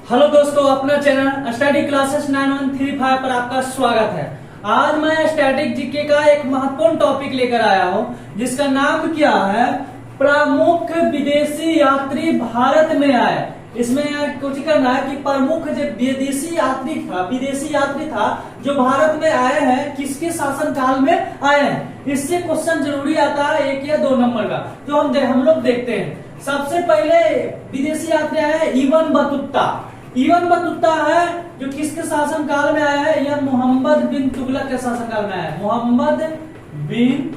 Hello दोस्तों, अपना channel study classes 9135 पर आपका स्वागत है। आज मैं स्टैटिक जीके का एक महत्वपूर्ण टॉपिक लेकर आया हूं, जिसका नाम क्या है, प्रमुख विदेशी यात्री भारत में आए। इसमें कुछ करना है कि प्रमुख जो विदेशी यात्री था जो भारत में आए हैं, किसके शासन काल में आए हैं। इससे क्वेश्चन जरूरी आता है 1 या 2 नंबर का, तो हम लोग देखते हैं। सबसे पहले विदेशी यात्री आए इब्न बतूता। इब्न बतूता है जो किसके शासन काल में आया है, यह मोहम्मद बिन तुगलक के शासन काल में आया है। मोहम्मद बिन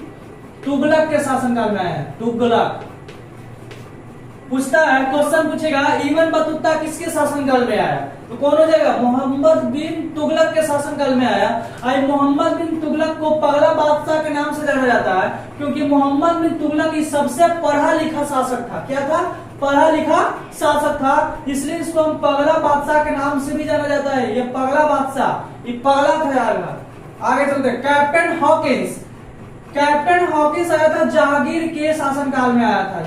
तुगलक के शासन काल में आया है। तुगलक पूछता है, क्वेश्चन पूछेगा इब्न बतूता किसके शासन काल में आया, तो कौन हो जाएगा, मोहम्मद बिन तुगलक के शासन काल में आया। आई मोहम्मद बिन तुगलक को पगला बादशाह के नाम से जाना जाता है, क्योंकि मोहम्मद बिन तुगलक सबसे पढ़ा लिखा शासक था। क्या था? पढ़ा लिखा शासक था, इसलिए इसको हम पगला बादशाह के नाम से भी जाना जाता है। ये पगला बादशाह, ये पगला था यार। आगे चलते, कैप्टन हॉकिंस। कैप्टन हॉकिंस आया था जहांगीर के शासन काल में आया था।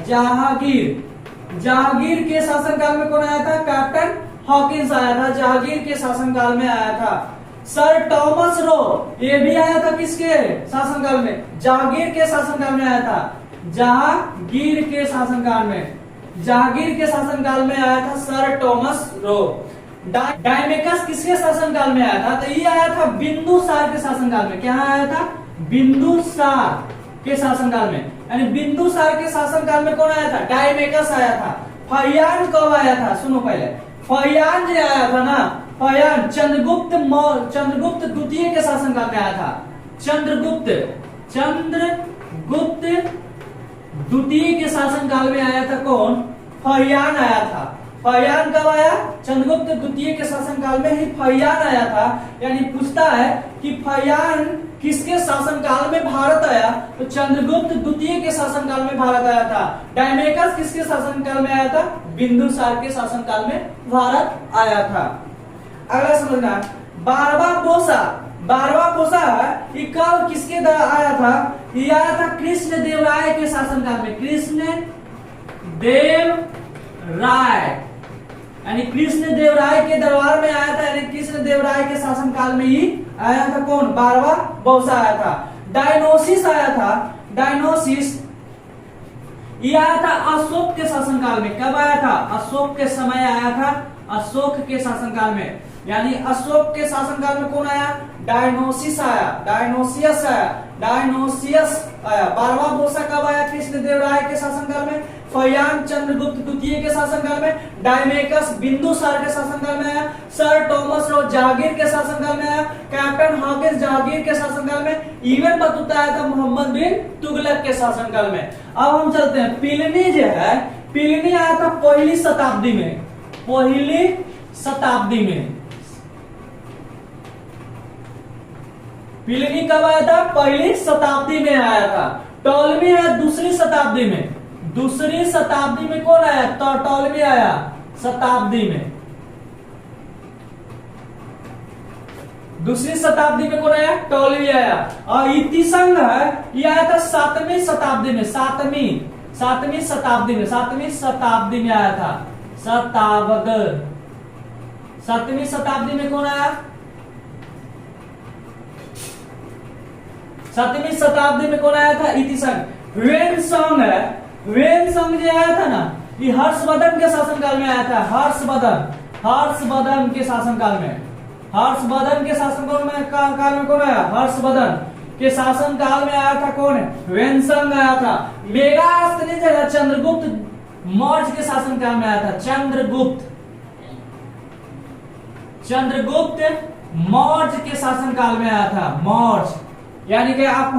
जहांगीर के शासन काल में कौन आया था? कैप्टन हॉकिंस आया था, जहांगीर के शासन काल में आया था। सर टॉमस रो, ये भी आया था किसके शासन काल में? जहांगीर के शासन काल में आया था। जहांगीर के शासन काल में, जहांगीर के शासन काल में आया था सर टॉमस रो। डायमेकस किसके शासन काल में आया था? तो ये आया था बिंदुसार के शासन काल में। क्या आया था? बिंदुसार के शासन काल में। यानी बिंदुसार के शासन काल में कौन आया था? डायमेकस आया था। फहियान कब आया था? सुनो पहले, फहियान जो आया था ना, फहियान चंद्रगुप्त द्वितीय के शासन काल में आया था। चंद्रगुप्त द्वितीय के शासन काल में आया था। कौन? फहियान आया था। फहियान कब आया? चंद्रगुप्त द्वितीय के शासन काल में ही फहियान आया था। यानी पूछता है कि फहियान किसके शासन काल में भारत आया, तो चंद्रगुप्त द्वितीय के शासन काल में भारत आया था। डायमेकस किसके शासन काल में आया था? बिंदुसार के शासन काल में भारत आया था। अगला समझना, बारहवां पोसा ये कब किसके आया था? ये आया था कृष्ण देव राय के शासन काल में। कृष्ण देव राय, यानी कृष्ण देव राय के दरबार में आया था। यानी कृष्ण देव राय के शासन काल में ही आया था। कौन? 12वां बौसा आया था। डायनोसिस आया था। डायनोसिस ये आया था अशोक के शासन काल में। कब आया था? अशोक के समय आया था। अशोक के शासन काल में, यानी अशोक के शासन काल में कौन आया? डायनोसिस आया। डायनोसियस आया। 12वां बौसा कब आया? कृष्ण देव राय के शासन काल में। फहियान चंद्रगुप्त द्वितीय के शासन काल में। डायमेकस बिंदुसार के शासन काल में आया। सर टॉमस रो जहांगीर के शासन काल में आया। कैप्टन हॉकिंस जहांगीर के शासन काल में। इब्न बतूता आया था मोहम्मद बिन तुगलक के शासन काल में। अब हम चलते हैं, प्लिनी जो है, प्लिनी आया था पहली शताब्दी में। पहली शताब्दी में प्लिनी कब आया था? पहली शताब्दी में आया था। टॉलमी है दूसरी शताब्दी में। दूसरी शताब्दी में कौन आया? टॉलमी आया शताब्दी में। दूसरी शताब्दी में कौन आया? टॉलमी आया। और इतिसंग है, ये आया था 7वीं शताब्दी में। सातवीं शताब्दी में आया था। 7वीं शताब्दी में कौन आया? 7वीं शताब्दी में कौन आया था? इतिसंग। वेनसंग है, वेनसंग जो आया था ना, ये हर्षवर्धन के शासन काल में आया था। हर्षवर्धन के शासन काल में। हर्षवर्धन के शासन काल में कौन आया? हर्षवर्धन के शासन काल में आया था। कौन है? वेनसंग आया था। मेगास्थनी जगह चंद्रगुप्त मौर्य के शासन काल में आया था। चंद्रगुप्त मौर्य के शासन काल में आया था। मौर्य, यानी कि आप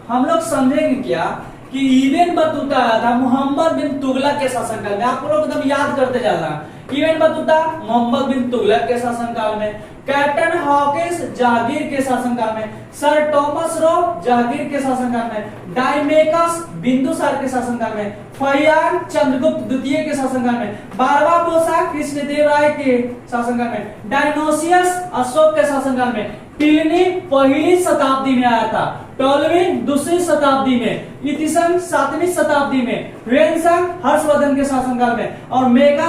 हम लोग समझेंगे क्या कि इब्न बतूता आया था मोहम्मद बिन तुगलक के शासन काल में। आप लोग एकदम याद करते जाना। इब्न बतूता मोहम्मद बिन तुगलक के शासन काल में। कैप्टन हॉकिंस जहांगीर के शासन काल में। सर टॉमस रो जहांगीर के शासन काल में। डायमेकस बिंदुसार के शासन काल में। फहियान चंद्रगुप्त द्वितीय के शासन काल में। 12वां बौसा कृष्ण देव राय के शासन काल में। डायनोसियस अशोक के शासन काल में। प्लिनी पहली शताब्दी में आया था। टोलमी दूसरी शताब्दी में, इतिसन 7वीं शताब्दी में, ह्वेनसांग हर्षवर्धन के शासनकाल में और मेगा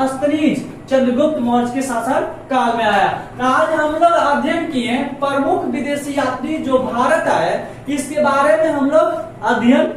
अस्तनीज चंद्रगुप्त मौर्य के शासन काल में आया। आज हम लोग अध्ययन किए प्रमुख विदेशी यात्री जो भारत आए, इसके बारे में हम लोग अध्ययन